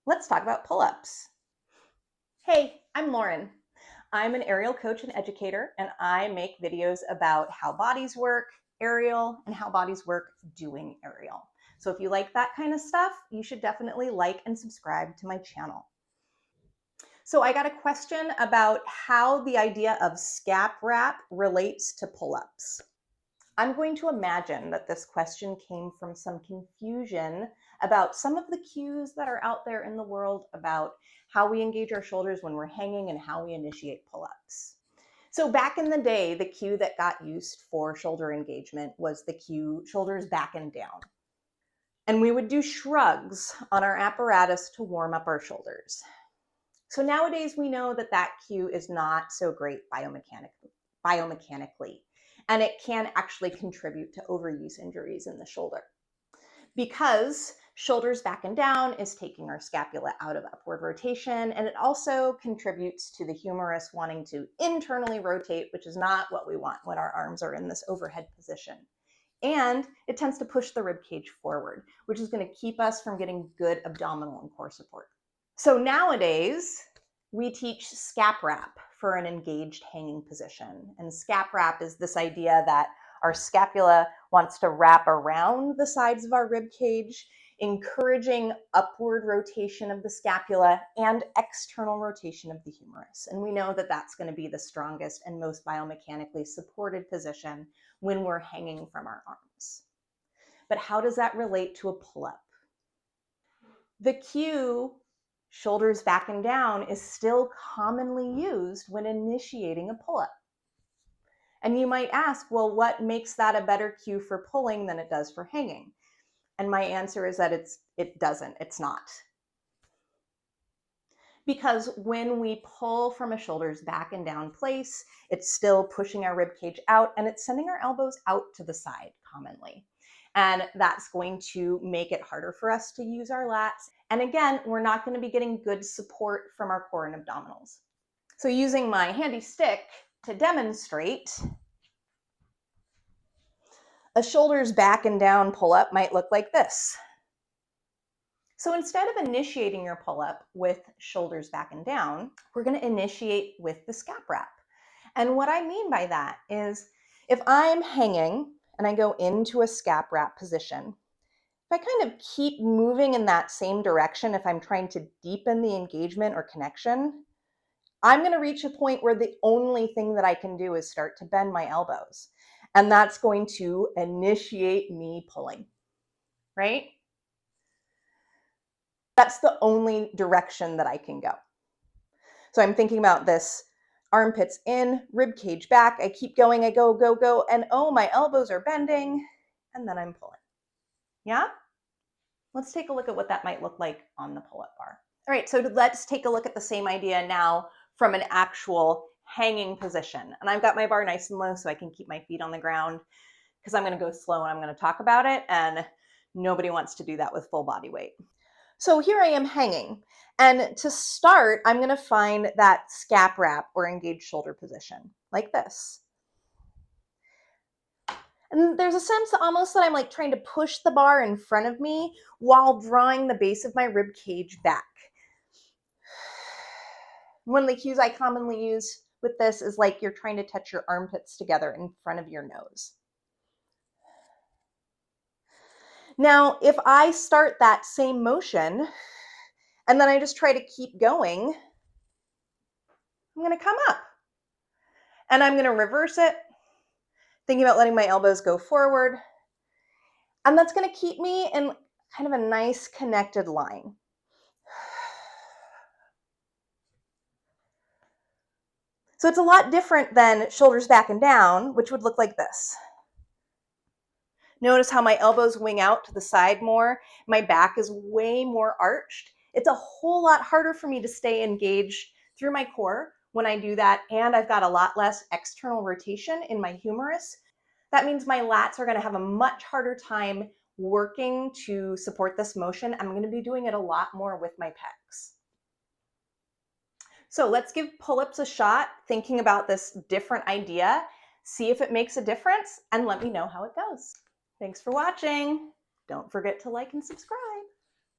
Let's talk about pull-ups. Hey, I'm Lauren. I'm an aerial coach and educator, and I make videos about how bodies work, aerial, and how bodies work doing aerial. So if you like that kind of stuff, you should definitely like and subscribe to my channel. So I got a question about how the idea of scap wrap relates to pull-ups. I'm going to imagine that this question came from some confusion about some of the cues that are out there in the world about how we engage our shoulders when we're hanging and how we initiate pull-ups. So back in the day, the cue that got used for shoulder engagement was the cue shoulders back and down. And we would do shrugs on our apparatus to warm up our shoulders. So nowadays we know that that cue is not so great biomechanically, and it can actually contribute to overuse injuries in the shoulder. Because shoulders back and down is taking our scapula out of upward rotation, and it also contributes to the humerus wanting to internally rotate, which is not what we want when our arms are in this overhead position. And it tends to push the rib cage forward, which is going to keep us from getting good abdominal and core support. So nowadays, we teach scap wrap for an engaged hanging position. And scap wrap is this idea that our scapula wants to wrap around the sides of our rib cage, encouraging upward rotation of the scapula and external rotation of the humerus. And we know that that's going to be the strongest and most biomechanically supported position when we're hanging from our arms. But how does that relate to a pull-up? The cue shoulders back and down is still commonly used when initiating a pull-up. And you might ask, well, what makes that a better cue for pulling than it does for hanging? And my answer is that it doesn't, it's not. Because when we pull from a shoulders back and down place, it's still pushing our rib cage out and it's sending our elbows out to the side commonly. And that's going to make it harder for us to use our lats. And again, we're not going to be getting good support from our core and abdominals. So using my handy stick to demonstrate, a shoulders back and down pull-up might look like this. So instead of initiating your pull-up with shoulders back and down, we're going to initiate with the scap wrap. And what I mean by that is if I'm hanging and I go into a scap wrap position, if I kind of keep moving in that same direction, if I'm trying to deepen the engagement or connection, I'm going to reach a point where the only thing that I can do is start to bend my elbows. And that's going to initiate me pulling, right? That's the only direction that I can go. So I'm thinking about this: armpits in, rib cage back. I keep going, I go, go, go, and oh, my elbows are bending, and then I'm pulling. Yeah? Let's take a look at what that might look like on the pull-up bar. All right, so let's take a look at the same idea now from an actual hanging position. And I've got my bar nice and low so I can keep my feet on the ground because I'm going to go slow and I'm going to talk about it, and nobody wants to do that with full body weight. So here I am hanging, and to start, I'm going to find that scap wrap or engaged shoulder position like this. And there's a sense almost that I'm like trying to push the bar in front of me while drawing the base of my rib cage back. One of the cues I commonly use with this is like you're trying to touch your armpits together in front of your nose. Now, if I start that same motion and then I just try to keep going, I'm going to come up and I'm going to reverse it, thinking about letting my elbows go forward. And that's going to keep me in kind of a nice connected line. So it's a lot different than shoulders back and down, which would look like this. Notice how my elbows wing out to the side more. My back is way more arched. It's a whole lot harder for me to stay engaged through my core when I do that, and I've got a lot less external rotation in my humerus. That means my lats are going to have a much harder time working to support this motion. I'm going to be doing it a lot more with my pecs. So let's give pull-ups a shot, thinking about this different idea, see if it makes a difference, and let me know how it goes. Thanks for watching. Don't forget to like and subscribe.